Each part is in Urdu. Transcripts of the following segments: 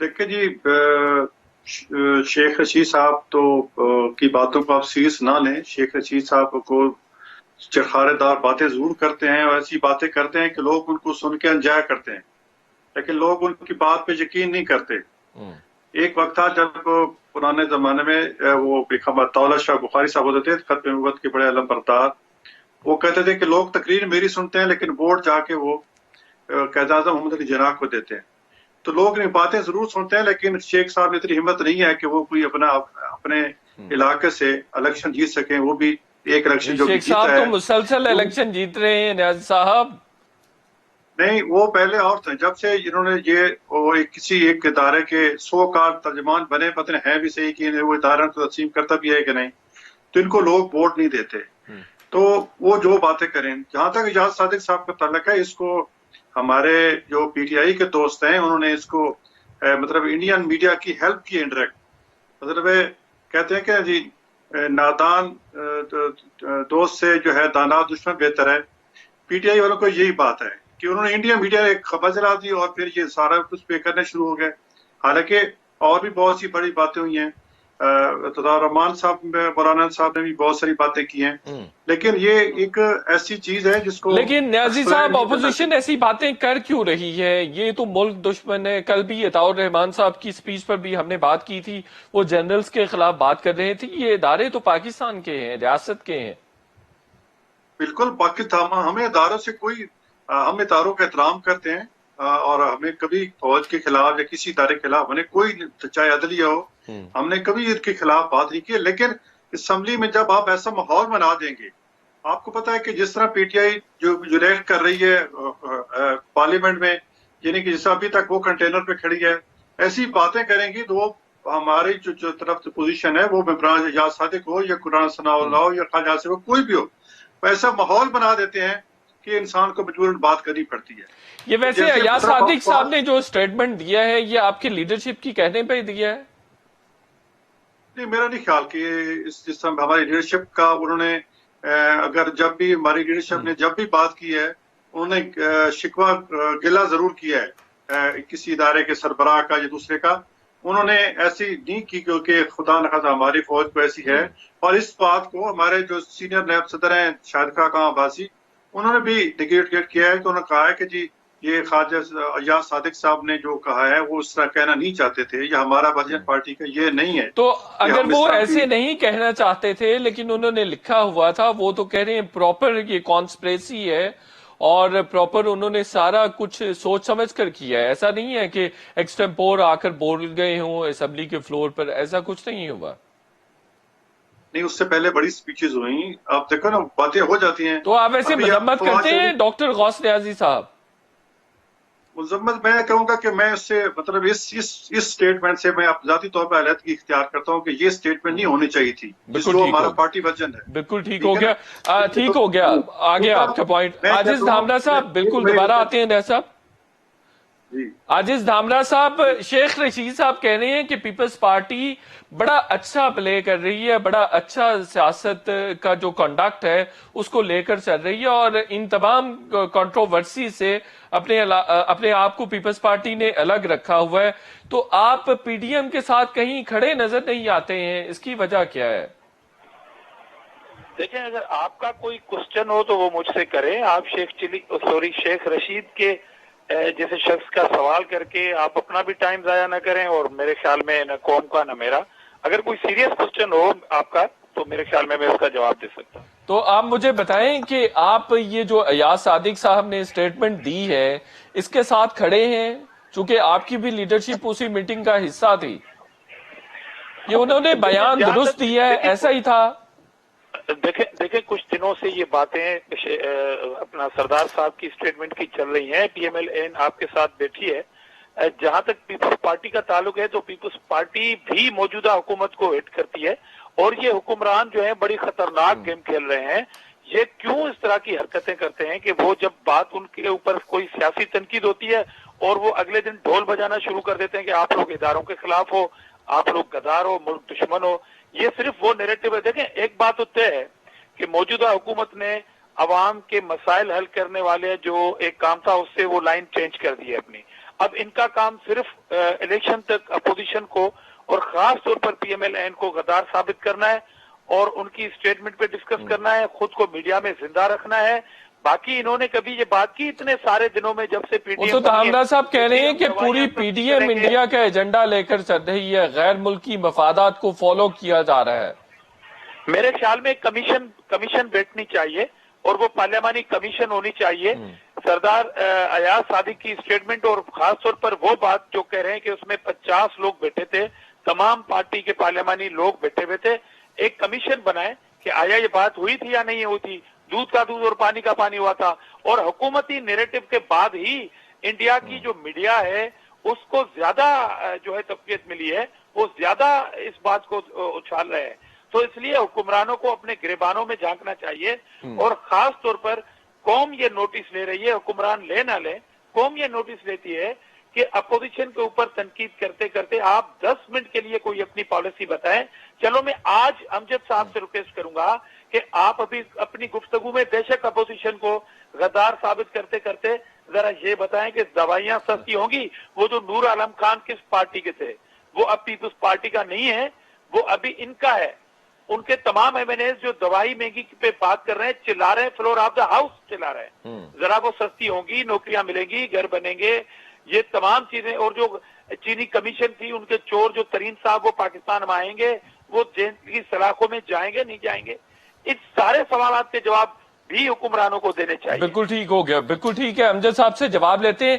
دیکھیں جی، شیخ رشید صاحب کی باتوں کو آپ سیریس نہ لیں. شیخ رشید صاحب کو چرخارے دار باتیں ضرور کرتے ہیں اور ایسی باتیں کرتے ہیں کہ لوگ ان کو سن کے انجایا کرتے ہیں، لیکن لوگ ان کی بات پہ یقین نہیں کرتے. ایک وقت تھا جب پرانے زمانے میں وہ طاولہ شاہ بخاری صاحب ہوتے تھے، ختم نبوت کے بڑے علم بردار. وہ کہتے تھے کہ لوگ تقریر میری سنتے ہیں لیکن ووٹ جا کے وہ قائد اعظم محمد علی جناح کو دیتے ہیں. تو لوگ یہ باتیں ضرور سنتے ہیں، لیکن شیخ صاحب نے اتنی ہمت نہیں ہے کہ وہ کوئی اپنے علاقے سے الیکشن جیت سکیں، وہ بھی ایک الیکشن جو شیخ جیتا صاحب ہے. تو مسلسل الیکشن جیت رہے ہیں نیاز صاحب. نہیں، وہ پہلے اور تھے. جب سے انہوں نے کسی ایک ادارے کے 100 کار ترجمان بنے، پتہ نہیں ہے بھی صحیح کہ وہ ادارہ کو تقسیم کرتا بھی ہے کہ نہیں، تو ان کو لوگ ووٹ نہیں دیتے. تو وہ جو باتیں کریں. جہاں تک اجاز صادق صاحب کا تعلق ہے، اس کو ہمارے جو پی ٹی آئی کے دوست ہیں انہوں نے اس کو مطلب انڈین میڈیا کی ہیلپ کی انڈائریکٹ. مطلب کہتے ہیں کہ جی نادان دوست سے جو ہے دانا دشمن بہتر ہے. پی ٹی آئی والوں کو یہی بات ہے کہ انہوں نے انڈیا میڈیا نے ایک خبر چلا دی اور پھر یہ سارا کچھ پے کرنے شروع ہو گئے. حالانکہ اور بھی بہت سی بڑی باتیں ہوئی ہیں. رحمان صاحب مولانا صاحب نے بھی بہت ساری باتیں کی ہیں، لیکن یہ ایک ایسی چیز ہے جس کو لیکن نیازی صاحب اپوزیشن ایسی باتیں کر کیوں رہی ہے؟ یہ تو ملک دشمن ہے. کل بھی عطاء الرحمان صاحب کی سپیچ پر بھی ہم نے بات کی تھی، وہ جنرلز کے خلاف بات کر رہے تھے. یہ ادارے تو پاکستان کے ہیں، ریاست کے ہیں. بالکل پاکستان، ہمیں اداروں سے ہم اداروں کا احترام کرتے ہیں اور ہمیں کبھی فوج کے خلاف یا کسی ادارے کے خلاف چاہے عدلیہ ہو، ہم نے کبھی ان کے خلاف بات نہیں کی. لیکن اسمبلی میں جب آپ ایسا ماحول بنا دیں گے، آپ کو پتا ہے کہ جس طرح پی ٹی آئی جو ریلیکٹ کر رہی ہے پارلیمنٹ میں، یعنی کہ جس طرح ابھی تک وہ کنٹینر پہ کھڑی ہے، ایسی باتیں کریں گی تو وہ ہماری جو طرف پوزیشن ہے، وہ ممبران اجاز صادق ہو یا قرآن ثناء اللہ ہو یا خواجہ آصف ہو، کوئی بھی ہو، ایسا ماحول بنا دیتے ہیں کہ انسان کو مجبوراً بات کرنی پڑتی ہے. یہ ویسے جیسے ایاز صادق صاحب نے جو سٹیٹمنٹ دیا ہے، یہ آپ کی لیڈرشپ کی کہنے پہ دیا ہے؟ نہیں، میرا نہیں خیال کہ جس طرح ہماری لیڈرشپ کا انہوں نے اگر جب بھی ہماری لیڈرشپ نے جب بھی بات کی ہے، انہوں نے شکوہ گلہ ضرور کیا ہے کسی ادارے کے سربراہ کا یا دوسرے کا. انہوں نے ایسی نہیں کی کیونکہ خدا نخواستہ ہماری فوج کو ایسی ہے. اور اس بات کو ہمارے جو سینئر نائب صدر ہیں شاہد خاقان عباسی، انہوں نے بھی نیگیٹ کیا ہے. تو انہوں نے کہا ہے کہ جی یہ خواجہ ایاز صادق صاحب نے جو کہا ہے وہ اس طرح کہنا نہیں چاہتے تھے، یا ہمارا وزیر پارٹی کا یہ نہیں ہے. تو اگر وہ ایسے نہیں کہنا چاہتے تھے لیکن انہوں نے لکھا ہوا تھا، وہ تو کہہ رہے ہیں پراپر یہ کانسپریسی ہے اور پراپر انہوں نے سارا کچھ سوچ سمجھ کر کیا ہے. ایسا نہیں ہے کہ ایکسٹمپور آ کر بول گئے ہوں اسمبلی کے فلور پر، ایسا کچھ نہیں ہوا. نہیں، اس سے پہلے بڑی سپیچز ہوئیں، آپ دیکھو نا باتیں ہو جاتی ہیں. تو آپ ایسے مذمت کرتے ہیں ڈاکٹر غوث نیازی صاحب؟ مذمت میں کہوں گا کہ میں اس سے مطلب اس سٹیٹمنٹ سے میں ذاتی طور پر علیحدگی اختیار کرتا ہوں کہ یہ سٹیٹمنٹ نہیں ہونی چاہیے تھی، جو ہمارا پارٹی ورژن ہے. بالکل ٹھیک ہو گیا، ٹھیک ہو گیا. آگے آپ کا پوائنٹ. عاجز دھامرا صاحب، بالکل دوبارہ آتے ہیں نیاز صاحب. عاجز دھامرا صاحب، شیخ رشید صاحب کہہ رہے ہیں کہ پیپلز پارٹی بڑا اچھا پلے کر رہی ہے، بڑا اچھا سیاست کا جو کنڈکٹ ہے اس کو لے کر چل رہی ہے، اور ان تمام کنٹروورسی سے اپنے آپ کو پیپلز پارٹی نے الگ رکھا ہوا ہے. تو آپ پی ڈی ایم کے ساتھ کہیں کھڑے نظر نہیں آتے ہیں، اس کی وجہ کیا ہے؟ دیکھیں، اگر آپ کا کوئی کوسچن ہو تو وہ مجھ سے کریں. آپ شیخ رشید کے جیسے شخص کا سوال کر کے آپ اپنا بھی ٹائم ضائع نہ کریں، اور میرے خیال میں نہ قوم کا نہ میرا. اگر کوئی سیریس کوسچن ہو آپ کا تو میرے خیال میں اس کا جواب دے سکتا ہوں. تو آپ مجھے بتائیں کہ آپ یہ جو ایاز صادق صاحب نے اسٹیٹمنٹ دی ہے اس کے ساتھ کھڑے ہیں؟ چونکہ آپ کی بھی لیڈرشپ اسی میٹنگ کا حصہ تھی. یہ انہوں نے بیان درست دیا ہے، ایسا ہی تھا. دیکھیں کچھ دنوں سے یہ باتیں اپنا سردار صاحب کی اسٹیٹمنٹ کی چل رہی ہیں. پی ایم ایل این آپ کے ساتھ بیٹھی ہے. جہاں تک پیپلز پارٹی کا تعلق ہے تو پیپلز پارٹی بھی موجودہ حکومت کو ہٹ کرتی ہے، اور یہ حکمران جو ہیں بڑی خطرناک گیم کھیل رہے ہیں. یہ کیوں اس طرح کی حرکتیں کرتے ہیں کہ وہ جب بات ان کے اوپر کوئی سیاسی تنقید ہوتی ہے اور وہ اگلے دن ڈھول بجانا شروع کر دیتے ہیں کہ آپ لوگ اداروں کے خلاف ہو، آپ لوگ غدار ہو، ملک دشمن ہو. یہ صرف وہ نیریٹو ہے. دیکھیں، ایک بات ہوتا ہے کہ موجودہ حکومت نے عوام کے مسائل حل کرنے والے جو ایک کام تھا اس سے وہ لائن چینج کر دی ہے اپنی. اب ان کا کام صرف الیکشن تک اپوزیشن کو اور خاص طور پر پی ایم ایل این کو غدار ثابت کرنا ہے اور ان کی اسٹیٹمنٹ پہ ڈسکس کرنا ہے، خود کو میڈیا میں زندہ رکھنا ہے. باقی انہوں نے کبھی یہ بات کی اتنے سارے دنوں میں جب سے پی ڈی وہ ایم تو تامرا صاحب کہہ رہے ہیں کہ پوری پی ڈی ایم انڈیا کا ایجنڈا لے کر چل رہی ہے، غیر ملکی مفادات کو فالو کیا جا رہا ہے. میرے خیال میں کمیشن بیٹھنی چاہیے اور وہ پارلیمانی کمیشن ہونی چاہیے. سردار ایاز صادق کی اسٹیٹمنٹ اور خاص طور پر وہ بات جو کہہ رہے ہیں کہ اس میں 50 لوگ بیٹھے تھے، تمام پارٹی کے پارلیمانی لوگ بیٹھے ہوئے تھے. ایک کمیشن بنائے کہ آیا یہ بات ہوئی تھی یا نہیں ہوئی تھی، دودھ کا دودھ اور پانی کا پانی ہوا تھا. اور حکومتی نیریٹو کے بعد ہی انڈیا کی جو میڈیا ہے اس کو زیادہ جو ہے تقویت ملی ہے، وہ زیادہ اس بات کو اچھال رہے ہیں. تو اس لیے حکمرانوں کو اپنے گریبانوں میں جھانکنا چاہیے اور خاص طور پر قوم یہ نوٹس لے رہی ہے، حکمران لے نہ لے، قوم یہ نوٹس لیتی ہے کہ اپوزیشن کے اوپر تنقید کرتے کرتے آپ 10 منٹ کے لیے کوئی اپنی پالیسی بتائیں. چلو میں آج امجد صاحب سے ریکویسٹ کروں گا کہ آپ ابھی اپنی گفتگو میں بے شک اپوزیشن کو غدار ثابت کرتے کرتے ذرا یہ بتائیں کہ دوائیاں سستی ہوں گی. وہ جو نور عالم خان کس پارٹی کے تھے، وہ اب پیپلز پارٹی کا نہیں ہے، وہ ابھی ان کا ہے. ان کے تمام ایم این ایز جو دوائی مہنگی پہ بات کر رہے ہیں، چلا رہے ہیں فلور آف دا ہاؤس چلا رہے ہیں. ذرا وہ سستی ہوں گی، نوکریاں ملیں گی، گھر بنیں گے، یہ تمام چیزیں. اور جو چینی کمیشن تھی، ان کے چور جو ترین صاحب وہ پاکستان میں آئیں گے، وہ جیل کی سلاخوں میں جائیں گے نہیں جائیں گے؟ ان سارے سوالات کے جواب بھی حکمرانوں کو دینے چاہیے. بالکل ٹھیک ہو گیا، بالکل ٹھیک ہے. امجد صاحب سے جواب لیتے ہیں.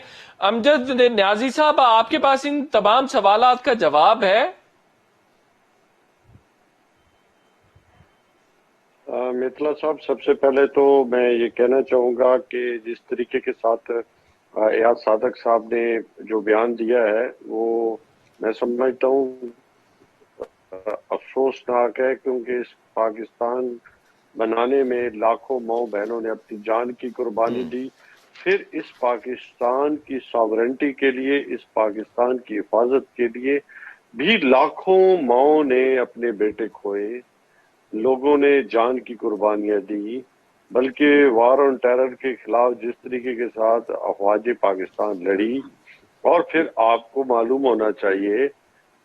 امجد نیازی صاحب، آپ کے پاس ان تمام سوالات کا جواب ہے؟ مرتلا صاحب، سب سے پہلے تو میں یہ کہنا چاہوں گا کہ جس طریقے کے ساتھ ایاز صادق صاحب نے جو بیان دیا ہے وہ میں سمجھتا ہوں افسوسناک ہے، کیونکہ اس پاکستان بنانے میں لاکھوں ماؤں بہنوں نے اپنی جان کی قربانی دی. پھر اس پاکستان کی ساورنٹی کے لیے، اس پاکستان کی حفاظت کے لیے بھی لاکھوں ماؤں نے اپنے بیٹے کھوئے، لوگوں نے جان کی قربانیاں دی. بلکہ وار آن ٹیرر کے خلاف جس طریقے کے ساتھ افواج پاکستان لڑی، اور پھر آپ کو معلوم ہونا چاہیے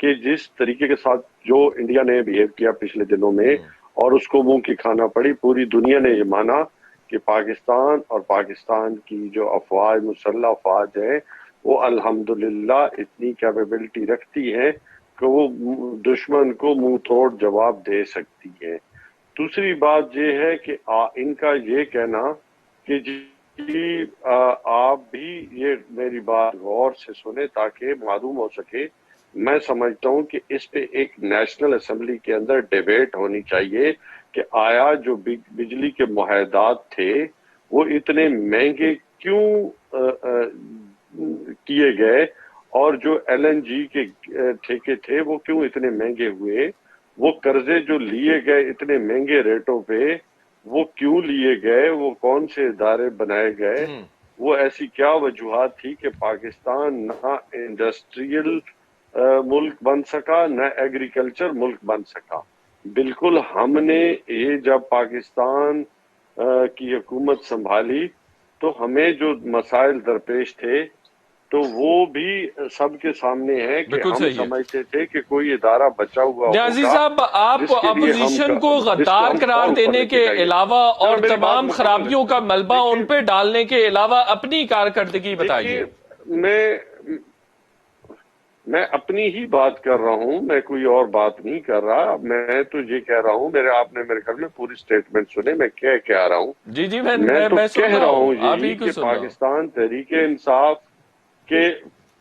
کہ جس طریقے کے ساتھ جو انڈیا نے بیہیو کیا پچھلے دنوں میں، اور اس کو منہ کی کھانا پڑی، پوری دنیا نے یہ مانا کہ پاکستان اور پاکستان کی جو افواج، مسلح افواج ہے، وہ الحمدللہ اتنی کیپیبلٹی رکھتی ہے کہ وہ دشمن کو منہ توڑ جواب دے سکتی ہے. دوسری بات یہ ہے کہ ان کا یہ کہنا کہ جی آپ بھی یہ میری بات غور سے سنیں تاکہ معلوم ہو سکے. میں سمجھتا ہوں کہ اس پہ ایک نیشنل اسمبلی کے اندر ڈیبیٹ ہونی چاہیے کہ آیا جو بجلی کے معاہدات تھے وہ اتنے مہنگے کیوں کیے گئے، اور جو ایل این جی کے ٹھیکے تھے وہ کیوں اتنے مہنگے ہوئے، وہ قرضے جو لیے گئے اتنے مہنگے ریٹوں پہ وہ کیوں لیے گئے، وہ کون سے ادارے بنائے گئے، وہ ایسی کیا وجوہات تھی کہ پاکستان نہ انڈسٹریل ملک بن سکا نہ ایگریکلچر ملک بن سکا. بالکل ہم نے یہ جب پاکستان کی حکومت سنبھالی تو ہمیں جو مسائل درپیش تھے تو وہ بھی سب کے سامنے ہے کہ ہم سمجھتے تھے کہ کوئی ادارہ بچا ہوا ہوگا. نیازی صاحب، آپ اپوزیشن کو غدار قرار دینے کے علاوہ اور تمام خرابیوں کا ملبہ ان پہ ڈالنے کے علاوہ اپنی کارکردگی بتائیے. میں اپنی ہی بات کر رہا ہوں، میں کوئی اور بات نہیں کر رہا. میں تو یہ کہہ رہا ہوں، آپ نے میرے خیال میں پوری سٹیٹمنٹ سنے میں کہہ رہا ہوں. جی میں تو کہہ رہا ہوں یہی کہ پاکستان تحریک انصاف کہ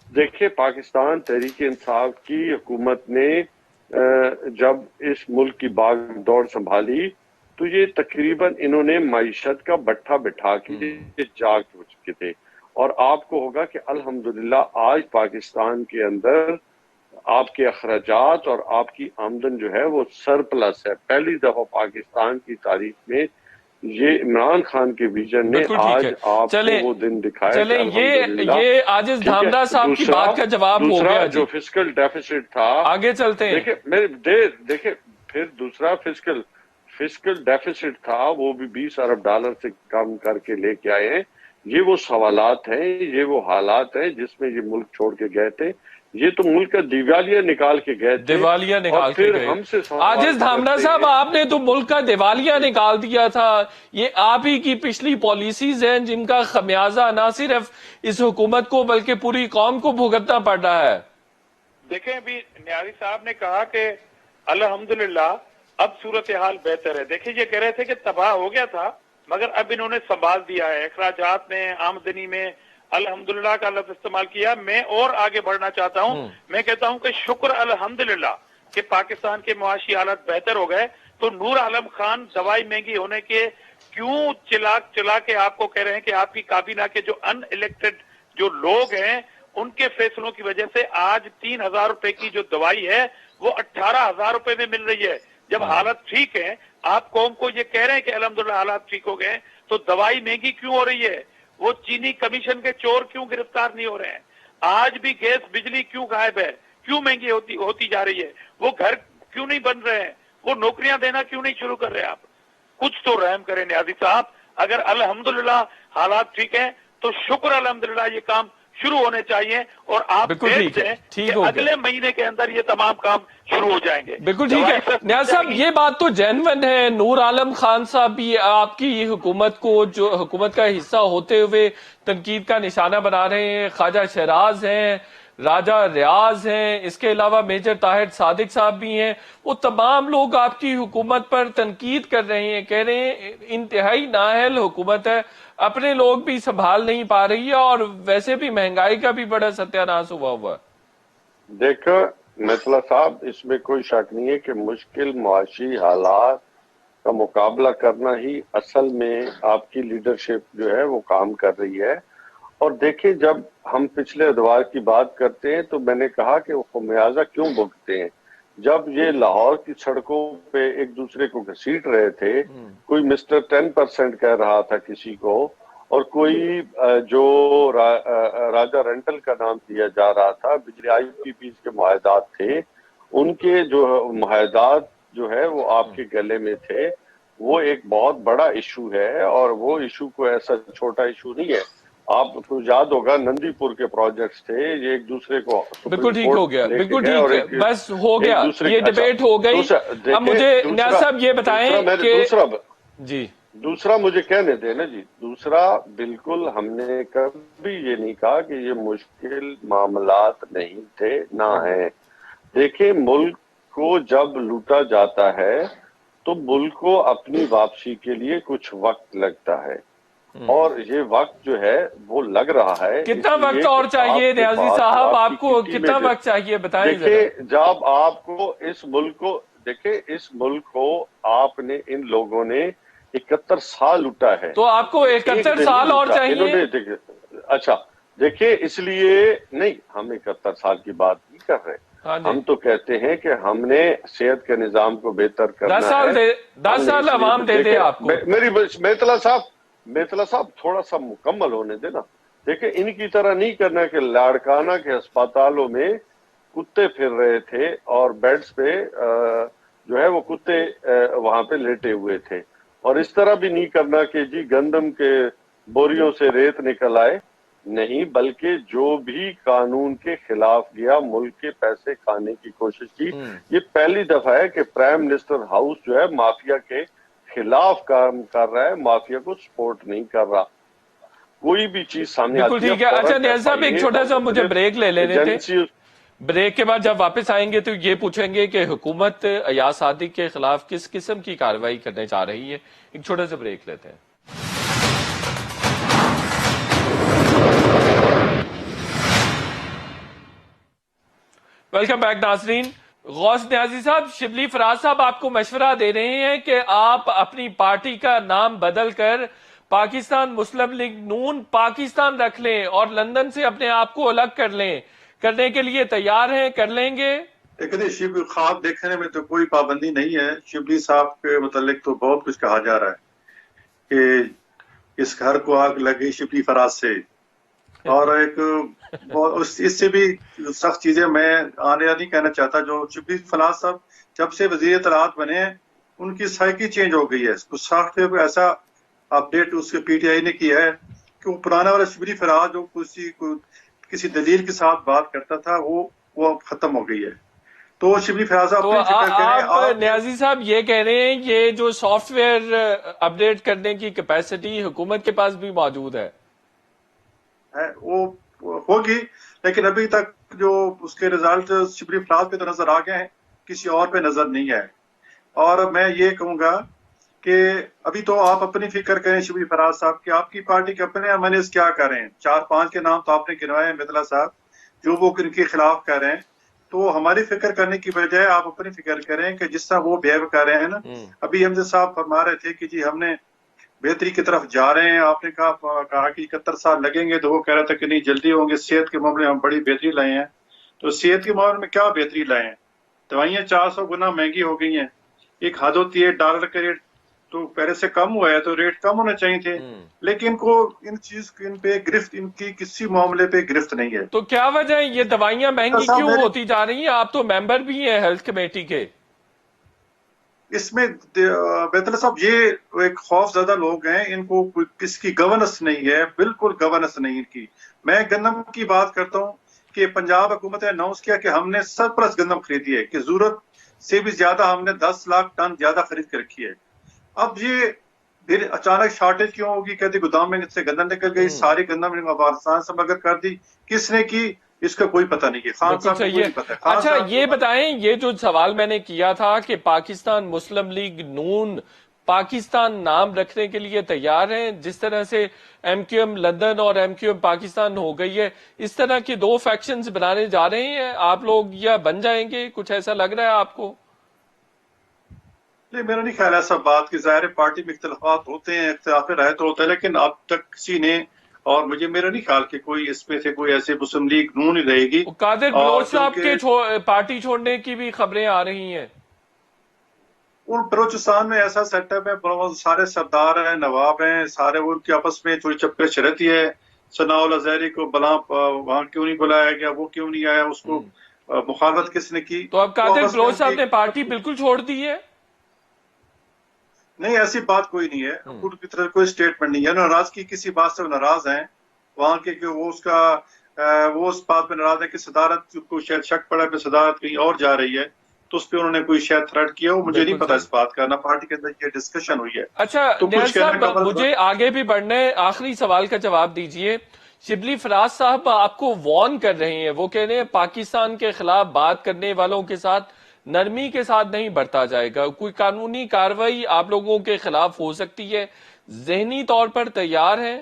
دیکھیں، پاکستان تحریک انصاف کی حکومت نے جب اس ملک کی باغ دوڑ سنبھالی تو یہ تقریباً انہوں نے معیشت کا بٹھا بٹھا کے جاگ ہو چکے تھے. اور آپ کو ہوگا کہ الحمدللہ آج پاکستان کے اندر آپ کے اخراجات اور آپ کی آمدن جو ہے وہ سرپلس ہے. پہلی دفعہ پاکستان کی تاریخ میں یہ عمران خان کے ویژن نے آج آپ کو وہ دن دکھایا. چلیں یہ عاجز دھامرا صاحب کی بات کا جواب ہو گیا. جو فسکل ڈیفیسٹ تھا، آگے چلتے ہیں. دیکھیں پھر دوسرا فسکل ڈیفیسٹ تھا، وہ بھی $20 ارب سے کم کر کے لے کے آئے ہیں. یہ وہ سوالات ہیں، یہ وہ حالات ہیں جس میں یہ ملک چھوڑ کے گئے تھے. یہ تو ملک کا دیوالیہ نکال کے گئے تھے دیوالیہ اور نکال کے پھر گئے. ہم سے سوال عاجز دھامنا کرتے صاحب، ہیں. آپ نے تو ملک کا دیوالیہ نکال دیا تھا. یہ آپ ہی کی پچھلی پالیسیز ہیں جن کا خمیازہ نہ صرف اس حکومت کو بلکہ پوری قوم کو بھگتنا پڑ رہا ہے. دیکھیں ابھی نیازی صاحب نے کہا کہ الحمدللہ اب صورتحال بہتر ہے. دیکھیں یہ کہہ رہے تھے کہ تباہ ہو گیا تھا مگر اب انہوں نے سنبھال دیا ہے. اخراجات میں، آمدنی میں الحمدللہ کا لفظ استعمال کیا. میں اور آگے بڑھنا چاہتا ہوں. میں کہتا ہوں کہ شکر الحمدللہ کہ پاکستان کے معاشی حالات بہتر ہو گئے. تو نور عالم خان دوائی مہنگی ہونے کے کیوں چلا کے آپ کو کہہ رہے ہیں کہ آپ کی کابینہ کے جو ان الیکٹڈ جو لوگ ہیں ان کے فیصلوں کی وجہ سے آج 3,000 روپے کی جو دوائی ہے وہ 18,000 روپے میں مل رہی ہے. جب حالت ٹھیک ہے، آپ قوم کو یہ کہہ رہے ہیں کہ الحمدللہ حالات ٹھیک ہو گئے، تو دوائی مہنگی کیوں ہو رہی ہے؟ وہ چینی کمیشن کے چور کیوں گرفتار نہیں ہو رہے ہیں؟ آج بھی گیس بجلی کیوں غائب ہے؟ کیوں مہنگی ہوتی جا رہی ہے؟ وہ گھر کیوں نہیں بن رہے ہیں؟ وہ نوکریاں دینا کیوں نہیں شروع کر رہے آپ؟ کچھ تو رحم کریں نیازی صاحب. اگر الحمدللہ حالات ٹھیک ہیں تو شکر الحمدللہ یہ کام شروع ہونے چاہیے اور آپ بالکل دیکھ ٹھیک ہے، دیں ٹھیک کہ ہو گیا. اگلے مہینے کے اندر یہ تمام کام شروع ہو جائیں گے. بالکل ٹھیک ہے. دوائی سستی نیاز صاحب جائے گی. یہ بات تو جینون ہے. نور عالم خان صاحب بھی آپ کی حکومت کو جو حکومت کا حصہ ہوتے ہوئے تنقید کا نشانہ بنا رہے ہیں. خواجہ شہراز ہیں، راجہ ریاض ہیں، اس کے علاوہ میجر طاہر صادق صاحب بھی ہیں. وہ تمام لوگ آپ کی حکومت پر تنقید کر رہے ہیں، کہہ رہے ہیں انتہائی نااہل حکومت ہے، اپنے لوگ بھی سنبھال نہیں پا رہی ہے اور ویسے بھی مہنگائی کا بھی بڑا ستیہ ناش ہوا. دیکھو مثلا صاحب، اس میں کوئی شک نہیں ہے کہ مشکل معاشی حالات کا مقابلہ کرنا ہی اصل میں آپ کی لیڈرشپ جو ہے وہ کام کر رہی ہے. اور دیکھیں جب ہم پچھلے ادوار کی بات کرتے ہیں تو میں نے کہا کہ وہ خمیازہ کیوں بھگتے ہیں. جب یہ لاہور کی سڑکوں پہ ایک دوسرے کو گھسیٹ رہے تھے، کوئی مسٹر 10% کہہ رہا تھا کسی کو، اور کوئی جو راجہ رینٹل کا نام دیا جا رہا تھا، بجلی آئی پی پیز کے معاہدات تھے، ان کے جو معاہدات جو ہے وہ آپ کے گلے میں تھے. وہ ایک بہت بڑا ایشو ہے اور وہ ایشو کو ایسا چھوٹا ایشو نہیں ہے. آپ کو یاد ہوگا نندی پور کے پروجیکٹس تھے، یہ ایک دوسرے کو بالکل سپریم ٹھیک کورٹ ہو گیا، لے کے بالکل گئے ٹھیک اور ہے، بس ہو گیا، یہ ڈیبیٹ ہو گئی. اب مجھے نیاز صاحب یہ بتائیں کہ جی دوسرا مجھے کہنے دیں نا جی. دوسرا، بالکل ہم نے کبھی یہ نہیں کہا کہ یہ مشکل معاملات نہیں تھے، نہ ہیں. دیکھیں ملک کو جب لوٹا جاتا ہے تو ملک کو اپنی واپسی کے لیے کچھ وقت لگتا ہے، اور یہ وقت جو ہے وہ لگ رہا ہے. کتنا وقت اور چاہیے نیازی صاحب؟ آپ کو کتنا وقت چاہیے بتائیں ذرا. دیکھیں جب آپ کو اس ملک کو آپ نے، ان لوگوں نے 71 سال لوٹا ہے. تو آپ کو 71 سال اور چاہیے؟ اچھا دیکھیں، اس لیے نہیں، ہم 71 سال کی بات نہیں کر رہے. ہم تو کہتے ہیں کہ ہم نے صحت کے نظام کو بہتر کرنا ہے. 10 سال عوام دے دے آپ کو. میری میتلا صاحب تھوڑا سا مکمل ہونے دینا. دیکھیں ان کی طرح نہیں کرنا کہ لاڑکانہ کے اسپتالوں میں کتے پھر رہے تھے اور بیڈز پہ جو ہے وہ کتے وہاں پہ لیٹے ہوئے تھے. اور اس طرح بھی نہیں کرنا کہ جی گندم کے بوریوں سے ریت نکل آئے. نہیں، بلکہ جو بھی قانون کے خلاف گیا، ملک کے پیسے کھانے کی کوشش کی. یہ پہلی دفعہ ہے کہ پرائم منسٹر ہاؤس جو ہے مافیا کے خلاف کام کر رہا ہے، مافیا کو سپورٹ نہیں کر رہا. کوئی بھی چیز سامنے بالکل آتی ہے ٹھیک ہے. اچھا نیاز صاحب ایک چھوٹا سا مجھے بریک لے لینے تھے. بریک کے بعد جب واپس آئیں گے تو یہ پوچھیں گے کہ حکومت ایاز صادق کے خلاف کس قسم کی کارروائی کرنے جا رہی ہے. ایک چھوٹا سا بریک لیتے ہیں. ویلکم بیک ناظرین. غوث نیازی صاحب، شبلی فراز صاحب آپ کو مشورہ دے رہے ہیں کہ آپ اپنی پارٹی کا نام بدل کر پاکستان مسلم لیگ نون پاکستان رکھ لیں اور لندن سے اپنے آپ کو الگ کر لیں. کرنے کے لیے تیار ہیں؟ کر لیں گے؟ لیکن شبلی خواب دیکھنے میں تو کوئی پابندی نہیں ہے. شبلی صاحب کے متعلق تو بہت کچھ کہا جا رہا ہے کہ اس گھر کو آگ لگی شبلی فراز سے، اور ایک اس سے بھی سخت چیزیں میں آنے نہیں کہنا چاہتا. جو شبلی فراز صاحب جب سے وزیر اطلاعات بنے ہیں ان کی سائیکی چینج ہو گئی ہے. اس سافٹ ویئر کو ایسا اپ ڈیٹ اس کے پی ٹی آئی نے کیا ہے کہ کہ وہ پرانا والا شبلی فراز جو کسی دلیل کے ساتھ بات کرتا تھا وہ اب ختم ہو گئی ہے. تو شبلی فراز تو اپنی فکر کریں. آپ نیازی صاحب یہ کہہ رہے ہیں یہ جو سافٹ ویئر اپڈیٹ کرنے کی کیپیسٹی حکومت کے پاس بھی موجود ہے؟ وہ ہوگی، لیکن ابھی تک جو اس کے رزلٹ شبلی فراز پہ تو نظر آ گئے ہیں، کسی اور پہ نظر نہیں آئے. اور میں یہ کہوں گا کہ ابھی تو آپ اپنی فکر کریں شبلی فراز صاحب کہ آپ کی پارٹی کے اپنے امنز کیا کر رہے ہیں. 4-5 کے نام تو آپ نے گنوائے ہیں مدلا صاحب، جو وہ ان کے خلاف کر رہے ہیں. تو ہماری فکر کرنے کی بجائے آپ اپنی فکر کریں کہ جس طرح وہ بیہیو کر رہے ہیں نا. ابھی حمزہ صاحب فرما رہے تھے کہ جی ہم نے بہتری کی طرف جا رہے ہیں. آپ نے کہا کہ 71 سال لگیں گے، تو وہ کہہ رہا تھا کہ نہیں جلدی ہوں گے، صحت کے معاملے میں ہم بڑی بہتری لائے ہیں. تو صحت کے معاملے میں کیا بہتری لائے ہیں؟ دوائیاں 400 گنا مہنگی ہو گئی ہیں. ایک حد ہوتی ہے $1 کا ریٹ تو پہلے سے کم ہوا ہے، تو ریٹ کم ہونے چاہیے تھے. لیکن ان پہ گرفت، ان کی کسی معاملے پہ گرفت نہیں ہے. تو کیا وجہ ہے یہ دوائیاں مہنگی کیوں ہوتی جا رہی ہیں؟ آپ تو ممبر بھی ہیں ہیلتھ کمیٹی کے. اس میں بیتلا صاحب یہ ایک خوف زدہ لوگ ہیں، ان کو کس کی گورننس نہیں ہے، بالکل گورننس نہیں ان کی. میں گندم کی بات کرتا ہوں کہ پنجاب حکومت نے اناؤنس کیا کہ ہم نے سرپلس گندم خریدی ہے، کہ ضرورت سے بھی زیادہ ہم نے 10 لاکھ ٹن زیادہ خرید کے رکھی ہے. اب یہ پھر اچانک شارٹیج کیوں ہوگی؟ کہتے گودام میں سے گندم نکل گئی، ساری گندم افغانستان سے مگر کر دی. کس نے کی اس کا کوئی پتہ نہیں ہے. خان صاحب کو کوئی نہیں پتہ. اچھا یہ بتائیں، یہ جو سوال میں نے کیا تھا کہ پاکستان مسلم لیگ نون پاکستان نام رکھنے کے لیے تیار ہیں، جس طرح سے ایم کیو ایم لندن اور ایم کیو ایم پاکستان ہو گئی ہے، اس طرح کے 2 فیکشنز بنانے جا رہے ہیں آپ لوگ یا بن جائیں گے؟ کچھ ایسا لگ رہا ہے آپ کو؟ نہیں، میرا نہیں خیال ایسا بات کہ ظاہر پارٹی میں اختلافات ہوتے ہیں، اختلاف رائے تو ہوتا ہے، لیکن اب تک کسی نے، اور میرا نہیں خیال کہ کوئی اس میں سے کوئی ایسے مسلم لیگ نون ہی رہے گی. قادر بلوچ صاحب کے پارٹی چھوڑنے کی بھی خبریں آ رہی ہیں. بلوچستان میں ایسا سیٹ اپ ہے، سارے سردار ہیں، نواب ہیں، سارے ان کے آپس میں تھوڑی چپکش رہتی ہے. ثناء اللہ زہری کو وہاں کیوں نہیں بلایا گیا، وہ کیوں نہیں آیا، اس کو مخالفت کس نے کی؟ تو اب قادر بلوچ صاحب نے پارٹی بالکل چھوڑ دی ہے؟ نہیں، ایسی بات کوئی نہیں ہے. ان کی طرف کوئی سٹیٹمنٹ نہیں ہے. ناراضگی کسی بات سے ناراض ہیں وہاں کے، کہ وہ اس بات پہ ناراض ہے کہ صدارت کو شاید شک پڑا کہ صدارت کہیں اور جا رہی ہے، تو اس پہ انہوں نے کوئی شاید تھریٹ کیا ہو. مجھے نہیں پتا اس بات کا، نہ پارٹی کے اندر یہ ڈسکشن ہوئی ہے. اچھا نیاز صاحب، مجھے آگے بھی بڑھنا ہے، آخری سوال کا جواب دیجئے. شبلی فراز صاحب آپ کو وارن کر رہے ہیں، وہ کہہ رہے ہیں پاکستان کے خلاف بات کرنے والوں کے ساتھ نرمی کے ساتھ نہیں برتا جائے گا، کوئی قانونی کارروائی آپ لوگوں کے خلاف ہو سکتی ہے، ذہنی طور پر تیار ہیں؟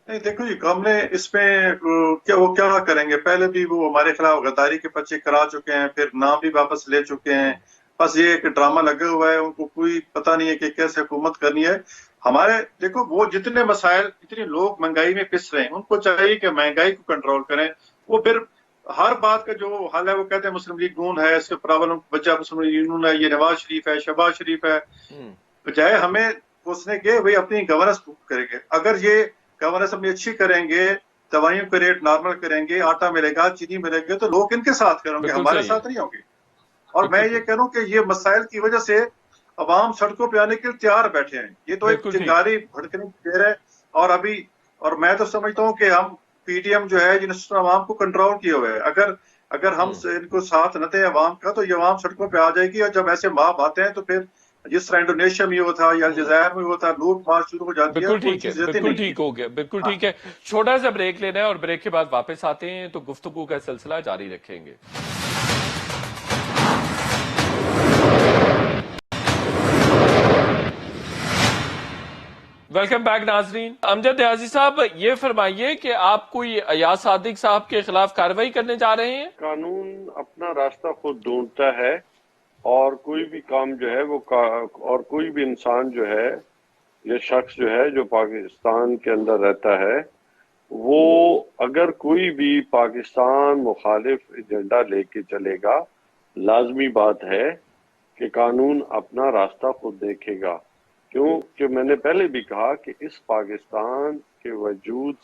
نہیں دیکھو جی، ہم نے اس میں وہ کیا کریں گے؟ پہلے بھی وہ ہمارے خلاف غداری کے پرچے کرا چکے ہیں، پھر نام بھی واپس لے چکے ہیں. بس یہ ایک ڈرامہ لگا ہوا ہے، ان کو کوئی پتہ نہیں ہے کہ کیسے حکومت کرنی ہے. ہمارے دیکھو وہ جتنے مسائل، جتنے لوگ مہنگائی میں پس رہے ہیں، ان کو چاہیے کہ مہنگائی کو کنٹرول کریں. وہ پھر ہر بات کا جو حل ہے وہ کہتے ہیں مسلم لیگ نون ہے، اس کے پرابلم بچہ مسلم لیگ نون ہے، یہ نواز شریف ہے، شہباز شریف ہے. بجائے ہمیں پوچھنے کے وہی اپنی گورننس کریں گے. اگر یہ گورننس اپنی اچھی کریں گے، دوائیوں کے ریٹ نارمل کریں گے، آٹا ملے گا، چینی ملے گا، تو لوگ ان کے ساتھ کریں گے، ہمارے ساتھ نہیں ہوں گے. اور میں یہ کہہ رہا ہوں کہ یہ مسائل کی وجہ سے عوام سڑکوں پہ آنے کے لیے تیار بیٹھے ہیں. یہ تو ایک چنگاری بھڑکنے کی دیر ہے. اور میں تو سمجھتا ہوں کہ ہم پی ٹی ایم جو ہے جنہوں نے عوام کو کنٹرول کیا ہوا ہے، اگر ہم ان کو ساتھ نہ دیں عوام کا، تو یہ عوام سڑکوں پہ آ جائے گی. اور جب ایسے ماب آتے ہیں تو پھر جس طرح انڈونیشیا میں ہوا تھا یا الجزائر میں ہوا تھا، لوٹ مار شروع ہو جاتی ہے. بالکل ٹھیک ہو گیا، بالکل ٹھیک ہے. چھوٹا سا بریک لینا ہے اور بریک کے بعد واپس آتے ہیں تو گفتگو کا سلسلہ جاری رکھیں گے. ویلکم بیک ناظرین. امجد نیازی صاحب یہ فرمائیے کہ آپ کوئی ایاز صادق صاحب کے خلاف کارروائی کرنے جا رہے ہیں؟ قانون اپنا راستہ خود ڈھونڈتا ہے، اور کوئی بھی کام جو ہے اور کوئی بھی انسان جو ہے یا شخص جو ہے جو پاکستان کے اندر رہتا ہے، وہ اگر کوئی بھی پاکستان مخالف ایجنڈا لے کے چلے گا، لازمی بات ہے کہ قانون اپنا راستہ خود دیکھے گا. کیونکہ میں نے پہلے بھی کہا کہ اس پاکستان کے وجود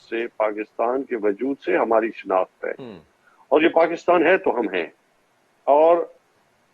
سے ہماری شناخت ہے، اور یہ پاکستان ہے تو ہم ہیں. اور